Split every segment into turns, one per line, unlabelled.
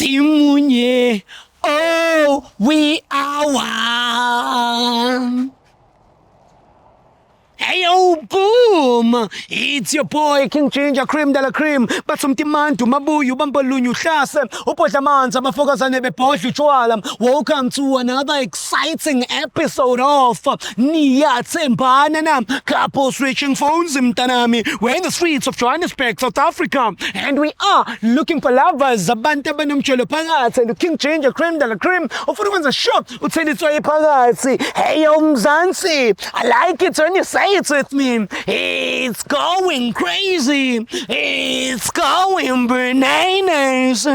Simunye, oh, we are one. Hey, oh, boom! It's your boy, King Ginger, Cream de la Cream. Batsumtimantu, Mabuyu, Bambalunyu, Shasem, Upotamanza, Mafokazane, Beposhu, Chualam. Welcome to another exciting episode of Niyatsembananam, couples reaching phones in Tanami. We're in the streets of Johannesburg, South Africa, and we are looking for lovers. Zabantabanum Cholopangat, and King Ginger, Cream de la Cream. Of the ones a shop, Utsenitsoy Pagazzi. Hey, Mzansi, I like it when you say it with me. It's going crazy. It's going bananas.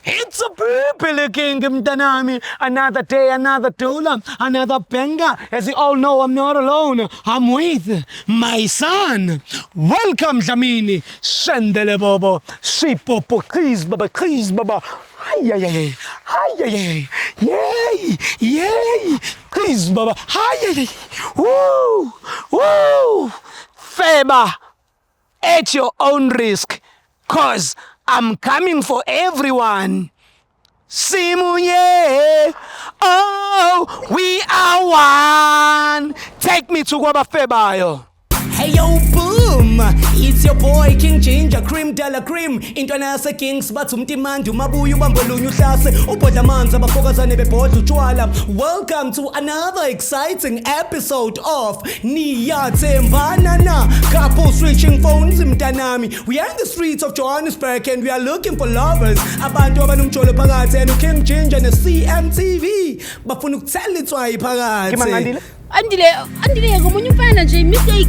It's a purple kingdom, Tanami. Another day, another Tula, another Benga. As you all know, I'm not alone. I'm with my son. Welcome, Jamini. Shendele Bobo. Shipopo, Kris Baba. Ay, ay, ay, ay, ay, ay, yay, yay, please, Baba, ay, ay, ay, woo, woo, Feba, at your own risk, cause I'm coming for everyone. Simunye, oh, we are one. Take me to Guaba Febayo. Hey yo, boom! It's your boy King Ginger, Cream de la Cream. International Kings, Batsumtimantu, Mabuyu, Bambalunyu, Shase, Upotamanza, Bafokazane, Bepotu, Chuala. Welcome to another exciting episode of Niyatsembanana, couples reaching phones in Tanami. We are in the streets of Johannesburg and we are looking for lovers. Abantu abanumcholo phakathi and King Ginger ne CMTV. Bafuna ukuthela phakathi.
Andile ngomunye umfana nje mistake.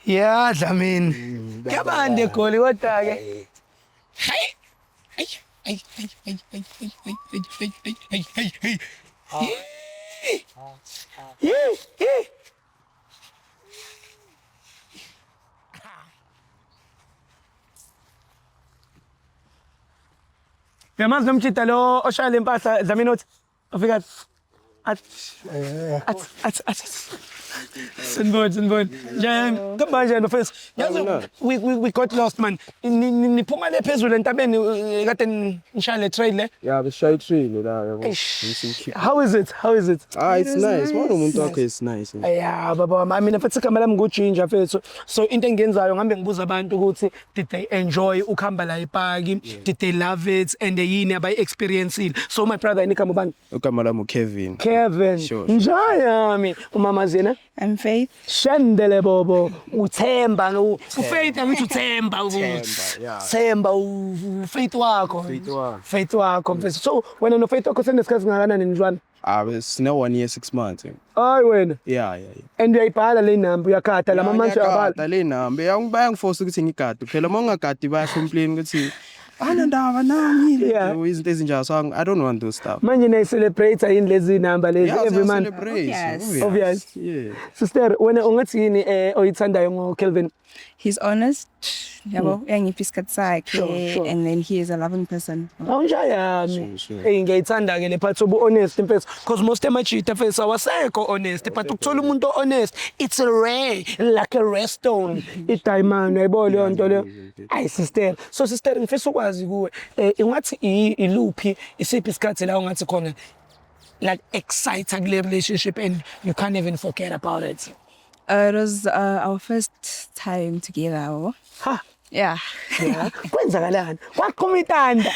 Yeah, Dlamini. Kuyabande Goli kodwa ke. Hey. Yamazi nomtshita lo oshayela impahla Dlamini uthi ufika Sinbon. Manje no face. Yazi we got lost man. Niphuma le phezulu entabeni kade nishayele trail le.
Yeah, the shy trail la.
How is it?
It's nice. One umuntu wakho is nice.
Yeah, baba mina futhi igama lami nguGinger mfethu. So into engiyenzayo ngihambe ngibuza abantu ukuthi did they enjoy ukuhamba la ePark? Did they love it and yini abayi experience? So my brother inikama ubani?
Igama lami uKevin.
Sure. Njayami umama Zena.
I'm Faith.
Shendele Bobo, uThemba, uFaith angithi uThemba Themba uFaith wakho. Faith wakho mfethu. So wena no Faith wakho senesikhathi ngakanani nijwana?
It's now 1 year 6 months.
Hayi wena.
Yeah.
And uyayibhala le number uyakhatha lama manje uyabhala.
Le number bayangiforce ukuthi ngigade. Phela mongagadi baya complain ukuthi anandaba nami izinto ezinjalo so I don't want those stuff.
Manje ne celebrate yini lezi number lezi every month. Obvious.
Yeah.
Sister wena ungathi yini oyithandayo ngoKelvin?
He's honest. Yabo uyangipha isikhathi sakhe and then he is a loving person.
Awunjayami. Ngiyayithanda ke le part of honest mfethu because most emachita mfethu awasekho honest but ukuthola umuntu honest it's a rare like a rare stone. Idiamond uyayibona leyo nto leyo. Ay sister. So sister ngifisa ukwazi kuwe ingathi iluphi isiphi isikhathi la ungathi khona like exciting relationship and you can't even forget about it.
It was our first time together.
Ha.
Yeah.
Kwenzakalani? Kwaqhuma itanda.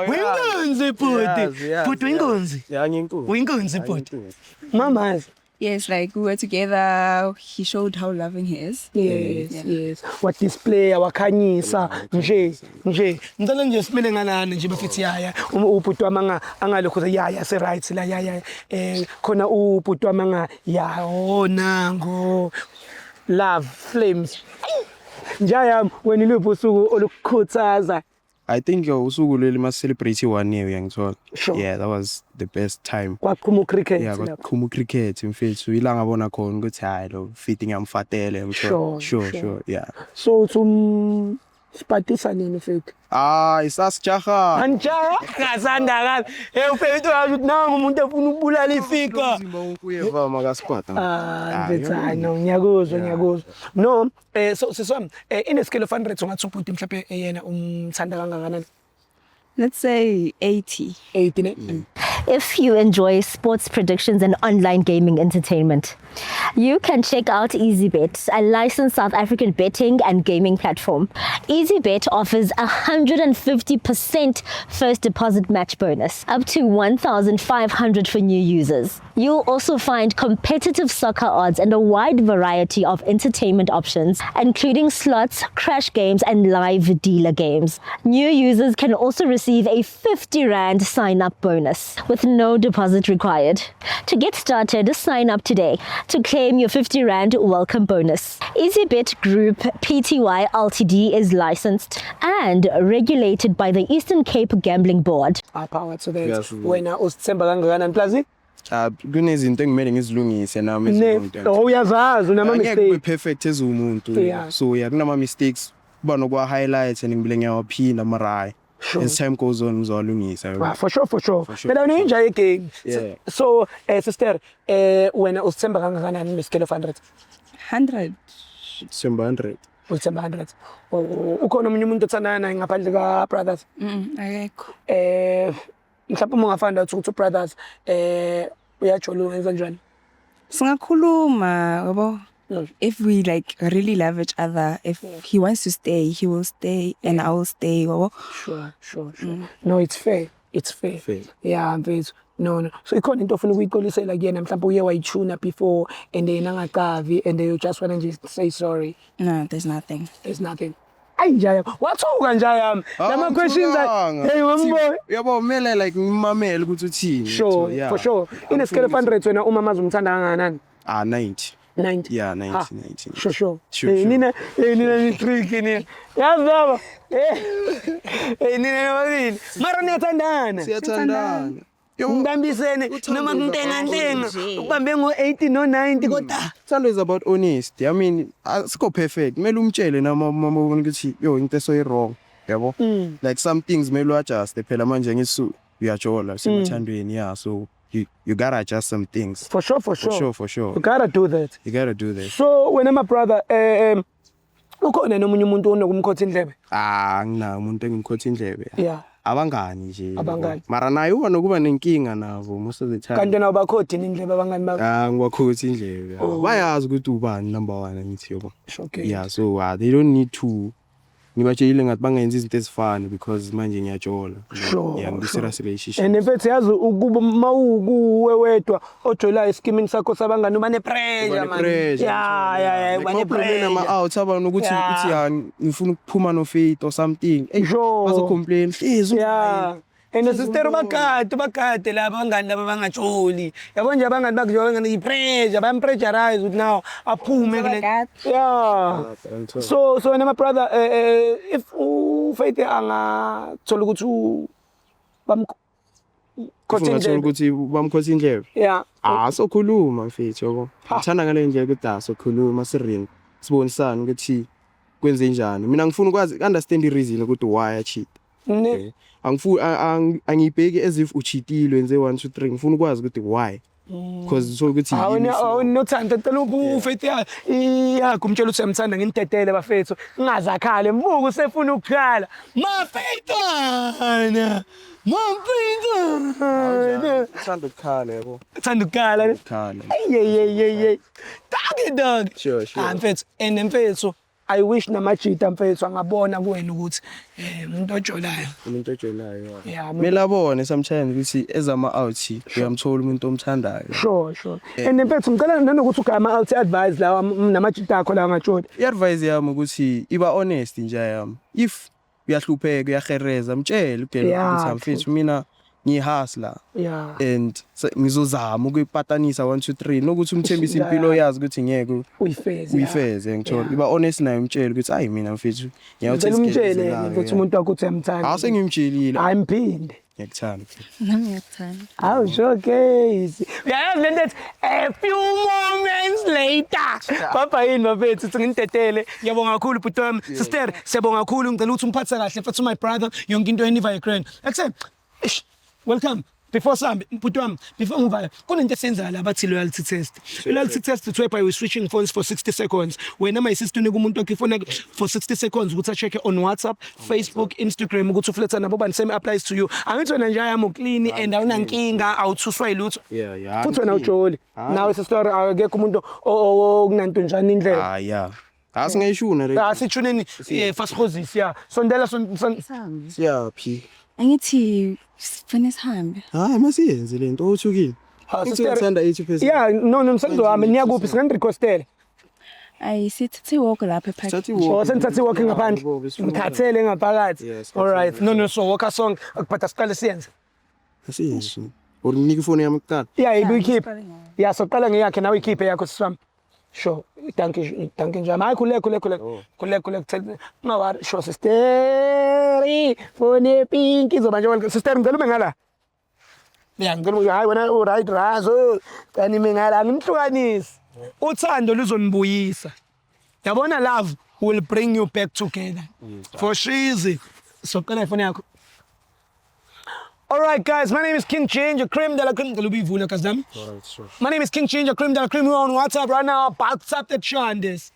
Winkunzi bhuti. Bhuti winkunzi.
Yeah, nginkunzi.
Winkunzi bhuti. Mama.
Yes, like we were together. He showed how loving he is.
Yes. What display wakhanyisa nje. Ngicela nje simele ngalana nje bafithi yaya. Ubhuti wami angalokho yaya se right la yaya. Khona ubhuti wami nango. Love flames. Njayami wena iluphi usuku olukhuthaza?
I think usuku leli mas celebrate 1 year uyangithola. Yeah, that was the best time.
Kwaqhuma cricket.
Yeah, kwaqhuma cricket mfethu ilanga bona khona ukuthi hayi lo fitting yamfatele mfethu. Sure. Yeah.
So Sipatisa nini mfethu?
Isasijaha.
Anjaya ngasandakala. Mfethu uyazi ukuthi nangu umuntu efuna ukubulala ifika.
Umzimba unkuyeva makasipata.
Mfethu no ngiyakuzwa. No, so siswami, in a scale of 100 ungathi ubhuti mhlawumbe yena umthanda kangakanani?
Let's say 80.
80 ne?
If you enjoy sports predictions and online gaming entertainment, you can check out EasyBet, a licensed South African betting and gaming platform. EasyBet offers 150% first deposit match bonus, up to 1,500 for new users. You'll also find competitive soccer odds and a wide variety of entertainment options, including slots, crash games, and live dealer games. New users can also receive a 50 Rand sign-up bonus with no deposit required. To get started, sign up today to claim your 50 Rand welcome bonus. EasyBet Group Pty Ltd is licensed and regulated by the Eastern Cape Gambling Board.
Power to that. Wena usithemba kangakanani plazi?
Kunezinto engimele ngizilungise nami ezimuntu.
Uyazazi unama mistakes.
Angeke ube perfect ezumuntu. So kunama mistakes kuba nokwa highlights and ngibile ngiyawaphinda mara as time goes on ngizolungisa.
For sure. Mina ninja game. So sister, wena usithemba kangakanani on a scale of 100?
100.
December 100.
Usithemba 100. Ukhona umunye umuntu othandana naye ngaphandle ka brothers?
Akekho.
Mhlawumbe ungafanda ukuthi brothers uyajola wenza njani?
Singakhuluma yabo. If we like really love each other, if he wants to stay, he will stay and I will stay.
Sure. No, it's fair. Yeah, mfethu. No. So ikhona into ofuna ukuyiqolisela kuyena mhlawumbe uye wayituna before and then angaqavi and you just want to just say sorry.
No, there's nothing.
Ay njaya. Wathuka njaya. Lama questions hey wambo.
Yabo mele like ngimamela ukuthi uthini.
Sure, for sure. In a scale of 100 wena umama umthanda kangakanani?
90.
90.
Yeah, 90.
Sure. Nina ni trick ni. Yazaba. Nina wabili. Mara niyathandana.
Siyathandana.
Ngibambisene noma ntenga ubambe ngo80 no 90 kodwa
Sando is about honesty. I mean, asikho perfect. Mele umtshele noma ubona ukuthi into esoyi wrong. Yabo? Like some things mele adjust phela manje ngisu uyajola simathandweni so you gotta adjust some things.
For sure. You gotta do that. So when my brother ukhona nomunye umuntu onokumkhotha indlebe?
Ngina umuntu engimkhotha indlebe.
Yeah.
Abangani nje. Mara naye ubona kuba nenkinga nabo most of the time.
Kanti nawo bakhothi indlebe abangani bakho?
Ngwakhothi indlebe. Bayazi ukuthi ubani number 1 ngithi yobo.
Okay.
Yeah, so they don't need to ngibatshela ngathi bangenza izinto ezifana because manje ngiyajola. Yeah, ngise relationship.
And mfethu yazi ukuba mawukuwe wedwa ojola iskimini sakho sabangani ubane pressure man. Yeah, ubane pressure.
Ama out abantu ukuthi ngifuna ukuphuma no faith or something. Bazo complain.
Yeah. And sister bakade laba bangani laba bangajoli. Yabo nje abangani bakujola ngani pressure, bayampressurize ukuthi now aphume kule. Yeah. So my brother if uFaith angathola ukuthi
bamkhotha indlebe.
Yeah.
Sokhuluma mfethu yabo. Ngithanda ngale ndlela ukuthi sokhuluma sirini. Sibonisana ukuthi kwenze njani. Mina ngifuna ukwazi understand the reason ukuthi why I cheat. Angibheki as if ucheatile wenze 1 2 3 ngifuna ukwazi ukuthi why because so ukuthi
awunothanda cela uFaith ya kumtshela ukuthi uyamthanda ngintedele bafethu ngingazakhale mbuku usefuna ukukhala mafeyithana
thanda ukukhala yabo
thanda ukukhala hey dog
sure
mfethu and mfethu I wish namajita mfethu angabona kuwena ukuthi umuntu ojolayo. Yeah.
Mela abone sometimes ukuthi ezama out uyamthola umuntu omthandayo.
Sure. And mfethu ngicela nanokuthi ugama out advice lawa namajita akho la ngajola.
I-advise yami ukuthi iba honest nje yami. If uyahlupheka uyahereza mtshele uphela ukuthi mfethu mina ngihasla.
Yeah.
And ngizozama ukuyipatanisa 1 2 3 nokuthi umthembise impilo yazi ukuthi ngeke uyifeze ngithola iba honest naye umtshele ukuthi hayi mina mfethu
ngiyawuthi umtshele ukuthi umuntu wakho uthemthanda
sengimtshelile
ayimphinde
Ngikuthanda.
Nami ngiyakuthanda.
Awu showcase. Uyayazi lento ethi a few moments later. Papa yini bafethu uthi ngintetele. Ngiyabonga kakhulu bhuti wami. Sister, siyabonga kakhulu ngicela ukuthi umphathe kahle futhi my brother yonke into eniva eGrand. Except welcome. Before some, before ngivala, kunento esenza la bathi loyalty test. Loyalty test is whereby we switching phones for 60 seconds. Wena my sister unika umuntu wakhe ifone for 60 seconds ukuthi check on WhatsApp, Facebook, Instagram ukuthi ufletha nabo bani same applies to you. Angithi wena nje ayami uclean and awunankinga awuthuswa ilutho.
Yeah.
Futhi wena ujoli. Nawe sister akekho umuntu okunanto njani indlela.
Yeah. Asingayishuna le.
Asithuneni fasikhozisi ya. Sondela
Siyaphi.
Angithi sifune sihambe.
Hayi masiyenze lento othukile. Ngithanda 80%.
Yeah, no msengizowami niyakuphi singandirequestela.
Ayi sithi walk lapha ephakathi.
Sathi walk.
Oh, sengithi walking ngaphandle. Ngikhathele ngaphakathi.
Yes,
All right. No, so walk a song akuphatha siqale siyenze.
Asiyenze. Unika ifoni yami kuqala.
Yeah, ibuyikhiphe. Yeah, so qala ngeyakhe nawe ikhiphe yakho siswami. Sure. Thank you njalo. Hayi khuleka. Tell ngawari sure sister. Phone pink izoba nje welcome. Sister ngicela ube ngala. Yeah, ngicela hayi wena u right razo. Kani mingala ngimhlukanisi. Uthando luzonibuyisa. Yabona love will bring you back together. For sure. So qala ifoni yakho. All right, guys, my name is King Change, Cream de la Cream. My name is King Change, Cream de la Cream. We're on WhatsApp right now. WhatsApp the Chandis.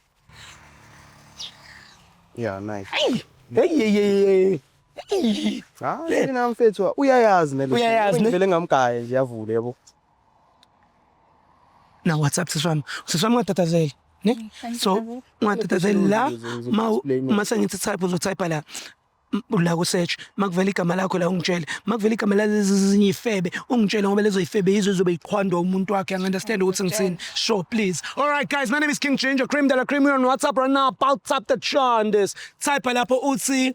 Yeah, nice.
Hey.
Yena mfethu uyayazi nelo.
Uyayazi ne?
Ngivele ngamgaya nje yavule yabo.
Now WhatsApp siswami ngatatazela, ne? So ngatatazela la mase ngithi type uzotype la ku search makuvela igama lakho la ungitshela makuvela igama lezinye ifebe ungitshela ngoba lezo ifebe yizo zobe iqhwandwa umuntu wakhe understand ukuthi ngisini sure please. All right guys, my name is King Changer, Cream de la Cream. We're on WhatsApp right now. WhatsApp the Chandis. Type lapho uthi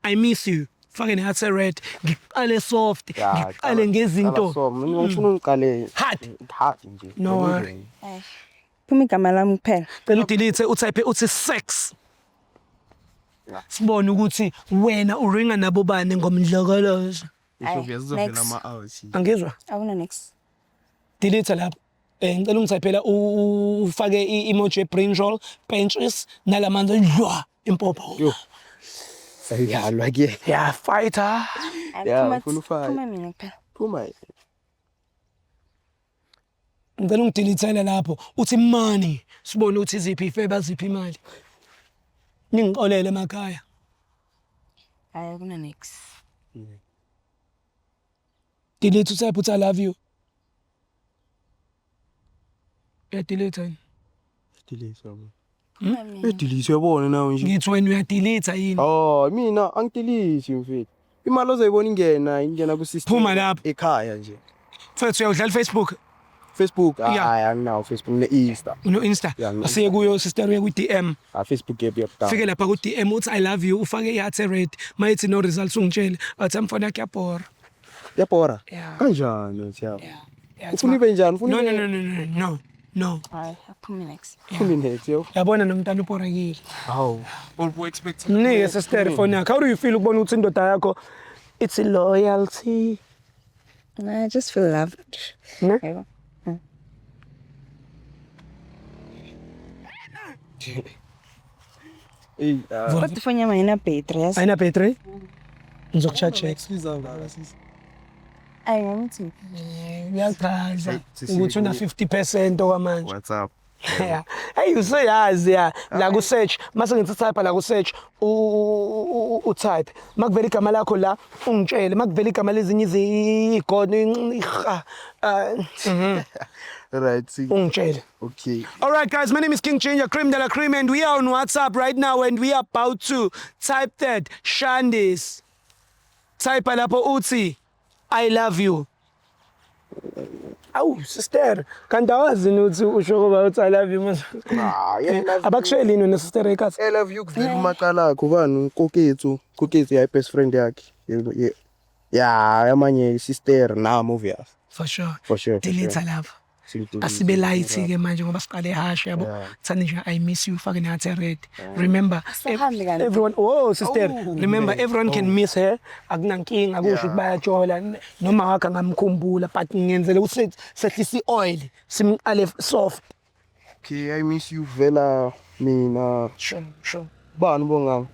I miss you. Fake ne heart red. Ngiqale soft. Ngiqale ngezinto.
Ngifuna ungiqale
Hard
nje.
No worry.
Phuma igama lami kuphela.
Cela udelete utype uthi sex. Sibone ukuthi wena uringa nabo bani ngomdlokolozo.
Isho ama hours.
Angizwa?
Awuna next.
Delete lapho. Ngicela ungitypela ufake i-emoji brinjol, benches nalamanzi ndlwa impopho.
Yo. Sayalwa ke.
Yeah, fighter.
Yeah, ufuna
Phuma mina kuphela.
Phuma.
Ngicela ungidelete lapho uthi money. Sibone ukuthi iziphi ifebe aziphi imali. Ningixolele emakhaya.
Hayi kuna next.
Delete utype uthi I love you. Delete.
Delete yabo. Delete yabona nawe nje.
Ngithi wena uyadelete yini?
Oh, mina angidelete mfethu. Imali ozoyibona ingena ku system.
Phuma lapho
Ekhaya nje.
Mfethu uyawudlala Facebook?
Facebook,
Yeah.
hayi anginawo Facebook ne-Insta.
Uno-Insta.
Yeah,
Asiye kuyo sister uye ku-DM.
Facebook app yakudala.
Fike lapha ku-DM uthi I love you ufake i-heart red. Mayithi no results ungitshele. Athi amfana yakhe yabhora.
Yabhora?
Yeah.
Kanjani uthiyabo?
Yeah.
Ufuna ibe njani? Ufuna
No.
Hayi phuma next.
Ufuna next yo.
Yabona nomntana ubhorakile.
Hawu.
Mnike sister phone yakhe. How do you feel ukubona ukuthi indoda yakho it's loyalty?
I just feel loved.
Ne?
Yebo.
Hey,
Kodwa ifoni yami ayina battery yazi.
Ayina battery? Ngizokucharge.
Ayi ngithi.
Uyachaza ukuthi una 50% okwamanje.
WhatsApp.
Yeah. Hey, useyazi ya la ku search mase ngithi type la ku search u type makuvela igama lakho la ungitshele makuvela igama lezinye izigoni
Right, see.
ungitshele.
Okay.
All right, guys, my name is King Changer, Cream de la Cream, and we are on WhatsApp right now, and we are about to type that Shandis. Type lapho uthi I love you. Awu sister, kanti awazi ukuthi usho ukuthi I love you manje. Abakushayeli yini sister ekhaya?
I love you kuvela umaqala akho bani Koketsu yayi best friend yakhe. Yeah, yamanye sister na movie.
For sure.
For sure.
Delete lapho. asibe light ke manje ngoba siqale ehashe yabo thani nje I miss you fucking heart red remember
Sahambe kanti.
everyone oh sister remember everyone can miss her akunankinga akusho ukuthi bayajola noma wakhe ngamkhumbula but ngiyenzele ukuthi sehlisa oil simqale soft
Okay, I miss you vela mina.
sure
Bani bongami?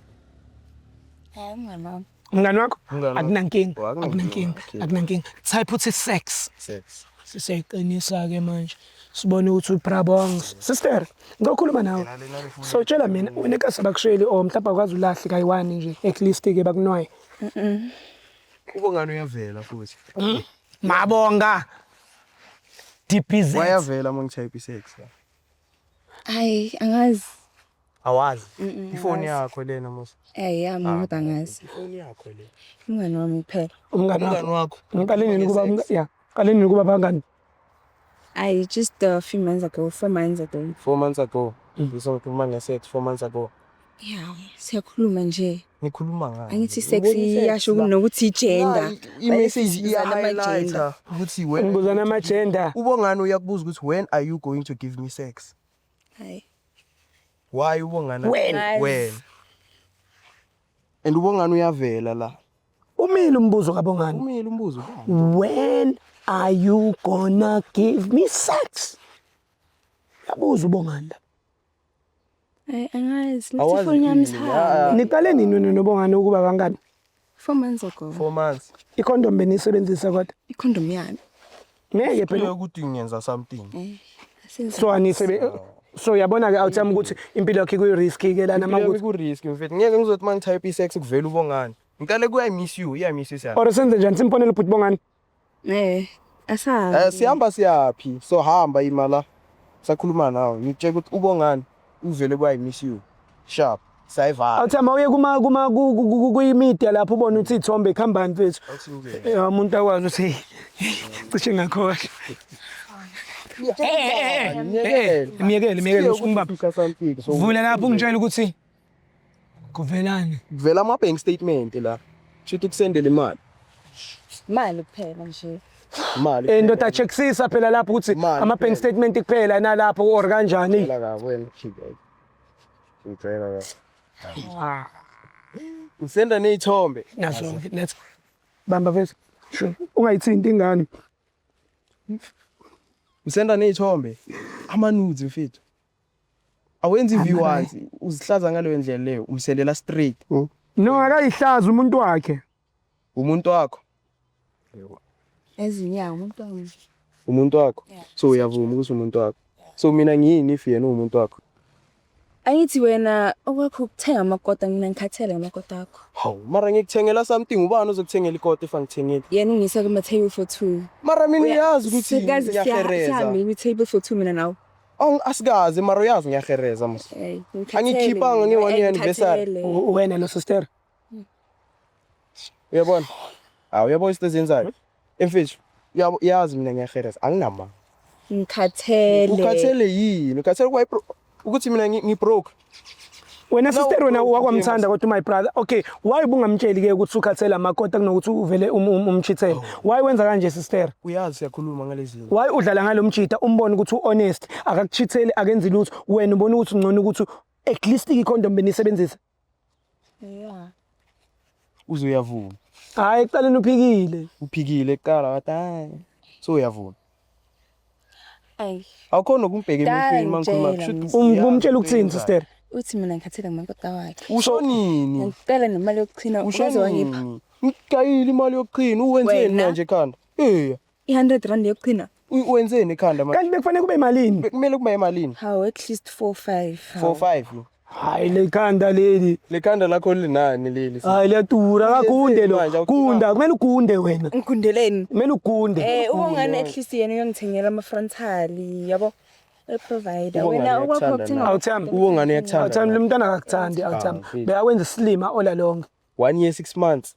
Hayi mngani.
umngani wakho
Umngani wami.
akunankinga
Oh, akunankinga. Okay.
akunankinga type uthi sex
Sex.
siseqinisa ke manje sibone ukuthi ubrabong sister ngokhuluma nawe so tshela mina unekase bakusheli or mhlawumbe akwazi ulahle kayiwani nje at least ke bakunoye
Ubongani uyavela futhi.
mabonga DPZ
Wayavela mangitype sex.
Hayi angazi.
Awazi. Ifoni yakho lena mos.
Yami kodwa angazi.
Ifoni yakho le.
Umngani wami kuphela.
umngani
Umngani
wakho
wakho.
ngiqaleni ukuba ya qaleni ukuba bangani
I just a few months ago, 4 months ago.
4 months ago. Ngizokhuluma ngesex 4 months ago.
Yeah, siyakhuluma nje.
Ngikhuluma ngani?
Angithi sexy yasho kunokuthi gender.
I-message
Bayasizana
iya-highlighter ukuthi when
ngibuzana amagender
ubongani uyakubuza ukuthi when are you going to give me sex?
Hayi.
Why ubongani?
When?
When? And ubongani uyavela la.
umile umbuzo kabongani
Umile umbuzo bani?
when are you gonna give me sex yabuza ubongani la
Hayi angazi. Let's
Awazi
phone yami
yini?
sihamba.
niqale nini nobongani ukuba bangani
4 months ago.
4 months.
ikondom benisebenzisa kodwa
Ikondom yami.
ngeke
Phela
phela
ukuthi ngiyenza something.
so anisebe so yabona ke awuthami ukuthi impilo yakhe kuyi risk ke lana
Impilo
makuthi
ku risk mfethu. Ngeke ngizothi mangitype sex kuvela ubongani. Ngicale ku I miss you, iya miss you siyaphi.
or senze njani simponele ubhuti bongani
Asazi.
Sihamba siyaphi? So hamba imala. Sakhuluma nawe. Ngitshela ukuthi ubongani uvele ku I miss you. Sharp. Sayivala.
awuthama uye kuma kuyimedia lapho ubona ukuthi ithombe ikhambani mfethu umuntu akwazi ukuthi cishe ngakhohle miyekele usukumbaba vula lapho ungitshela ukuthi kuvelani
Kuvela ama bank statement la. Shithi kusendele imali.
Mali kuphela nje.
Imali.
ndoda checksisa phela lapho ukuthi
Imali
ama bank
kuphela.
statement kuphela nalapho or kanjani
La ka wena chika. Ngicela ka. Usenda nezithombe.
naso let's bamba mfethu sure ungayithinti ingane
Usenda nezithombe. Ama nudes mfethu. Awenzi view once. Uzihlaza ngaleyo ndlela leyo. Umselela straight.
no akayihlaza umuntu wakhe
Umuntu wakho.
Ezinyanga umuntu wami.
Umuntu wakho. So uyavuma ukuthi umuntu wakho. So mina ngiyini if yena umuntu wakho.
Angithi wena okwakho ukuthenga amakota mina ngikhathele ngamakota akho.
Hawu, mara ngikuthengela something ubani ozokuthengela ikoti if angithengeli.
Yena ungisa kuma table for 2.
Mara mina ngiyazi ukuthi
Sikaze
ngiyahereza.
sihambe kwi table for 2 mina nawe.
Asikaze mara uyazi ngiyahereza mos. Angikhipanga nge-1 year anniversary.
wena no sister
Uyabona? Uyabona izinto ezenzayo. Emfethu, uyazi mina ngiyahereza. Anginama.
Ngikhathele.
Ukhathele yini? Ukhathele kwa ukuthi mina ngibroke.
wena
No,
sister wena
bro,
wakwamthanda kodwa my brother okay why bungamtsheli ke ukuthi ukhathela amakota kunokuthi uvele umchithele why wenza kanje sister
Uyazi siyakhuluma ngalezi.
why udlala ngalomchita umbone ukuthi uhonest akakuchithele akenzi lutho wena ubona ukuthi ungcono ukuthi at least ikondom benisebenzisa
Yeah.
Uzoyavuma.
hayi ekuqaleni uphikile
Uphikile eqala wathi hayi. So uyavuma.
Ay,
Awukhona ukumbheka emehlweni mangikhuluma.
Ngitshela
umtshela ukuthini sister
uthi mina ngikhathele ngamakota wakhe.
Usho nini?
Ngicela nemali yokuchina
Usho
ukaze wangipha
nini? Ngicayile imali yokuchina uwenzeni
Wena?
manje ekhanda?
i100 yokuchina.
Uwenzeni ekhanda manje?
kanti bekufanele kube imalini
Kumele kube emalini.
How at least 4-5.
4-5.
hayi lekhanda leli
Lekhanda lakho linani leli?
hayi liyatura kagunde lo
Manje, awucabanga.
gunda kumele ugunde wena
Ngikundeleni.
kumele ugunde
Ubongani at least yena uyongithengela ama frontal yabo. Provider
Ubongani
wena okwakho
uyakuthanda
ukuthenga
na?
awuthami
Ubongani uyakuthanda.
awuthami lo mntana akakuthandi awuthami
mfethu.
beyawenza slima ola lonke
1 year 6 months.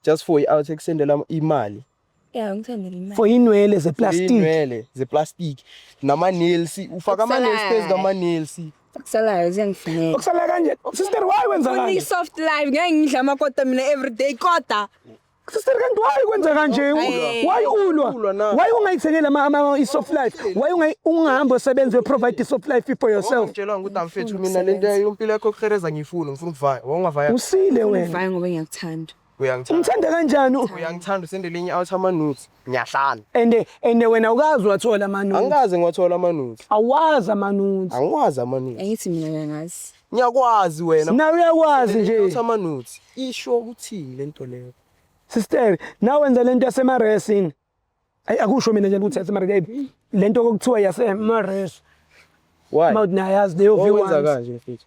Just for out extendela imali.
Yeah, ngithandela imali.
for inwele zeplastic
Inwele zeplastic nama nails ufaka ama nails
Okusalayo.
phezu kama nails.
Kusalayo ziyangifanele.
okusala kanje sister why wenza
Uni
kanje
soft life ngeke ngidla amakota mina everyday kodwa
Sister kanti why kwenza kanje? Why ulwa
na.
Why ungayithengela ama soft life? Why ungahamba usebenze provide soft life for yourself?
Ngitshela ukuthi amfethu mina lento yompilo yakho kuhereza ngifuna ngifuna ukuvaya wongavaya
Usile wena.
Ngivaya ngoba ngiyakuthanda.
uyangithanda
Umthanda kanjani?
uyangithanda usendele inye out ama notes ngiyahlala
And wena ukazi wathola amanuzi.
angikaze ngiwathola ama notes
Awazi amanuzi.
angiwazi ama notes
Angithi mina ngiyangazi.
ngiyakwazi wena
Nawe uyakwazi nje.
out ama notes isho ukuthi lento leyo
Sister, nawe wenza lento yasema racing. Akusho mina nje ukuthi yasema racing. Lento kokuthiwa yasema race.
why
Mawuthi nayazi leyo
wawenza
V1.
kanje mfethu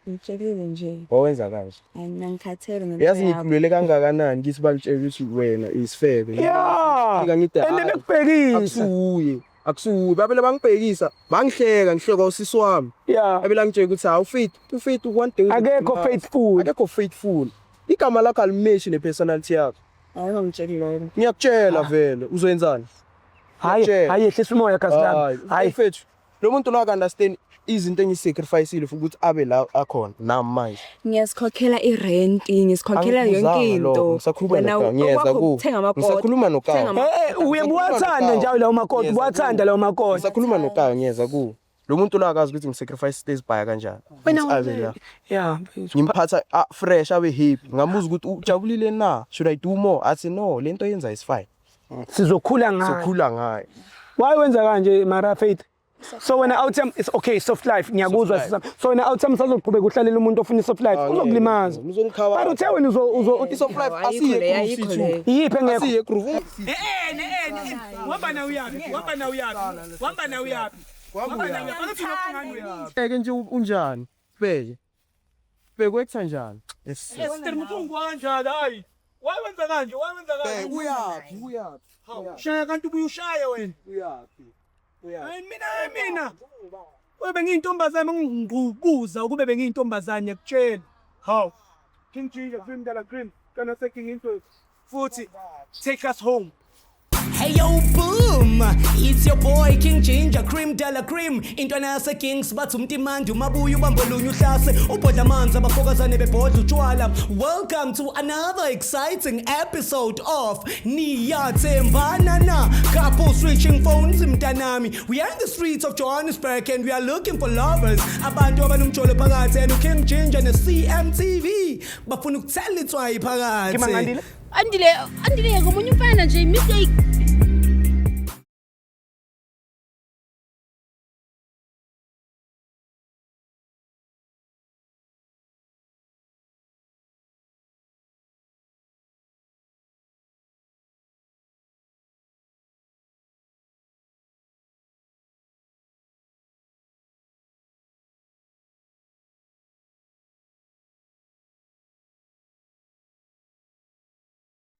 Ngitshelile nje.
wawenza kanje
Angikhathele
yazi
ngempela.
ngikhulele kangakanani ngithi bakutshela ukuthi wena isifebe
Yeah.
Fika ngithi,
And
"Hayi,
bekubhekisa.
akusuye babele bangiphekisa bangihleka ngihleka usisi wami
Yeah.
abela ngitshela ukuthi hawu fit one day
Akekho faithful.
akekho faithful igama lakho alimeshi nepersonality yakho
Hayi ngitshela.
ngiyakutshela vele uzoyenzani
Hayi, ehlisa umoya kasilami.
hayi mfethu lo muntu lo understand izinto engisacrificeile ukuthi abe la akhona nami manje
Ngiyasikhokhela irent, ngisikhokhela yonke into.
ngisakhuluma nokho ngiyeza ku ngisakhuluma nokho
Uyebuwathanda njalo lawo makoti, buwathanda lawo makoti.
ngisakhuluma nokho ngiyeza ku lo muntu lo akazi ukuthi ngisacrifice stays by kanjani abe la
Yeah.
ngimphatha fresh abe happy ngamuza ukuthi ujabulile na should I do more athi no lento yenza is fine
Sizokhula ngayo.
sokhula ngayo
Why wenza kanje Mara Faith? So when outcome it's okay soft life ngiyakuzwa sisami. So when outcome sazoqhubeka uhlalela umuntu ofuna soft life uzokulimaza.
uzongikhawa
But uthe wena uzo
isoft life asiye groove
yiphe ngekho.
asiye groove
Wamba na uyapi? Wamba na uyapi? Wamba na uyapi?
eke nje unjani bheke kwetha njani
Sister mthungu kanjani hayi? Why wenza kanje? Why wenza kanje?
uyaphi
Shaya kanti ubuye ushaye wena.
uyaphi
Hayi mina. Ube bengiyintombazane ngingqukuza ukube bengiyintombazane yakutshela. Haw. King Ginger Cream Dala Cream kana se King Info. Futhi take us home.
Hey yo boom, it's your boy King Ginger Cream Dala Cream intwana yase Kings bathi umtimandi umabuya ubambolunya uhlase ubhodla amanzi abafokazane bebhodla utshwala. Welcome to another exciting episode of Niyathembana na couple switching phones mntanami. We are in the streets of Johannesburg and we are looking for lovers abantu abanomjolo phakathi and King Ginger ne CMTV bafuna ukuthela itswayi phakathi.
Kimangandile.
Andile ngomunye umfana nje mistake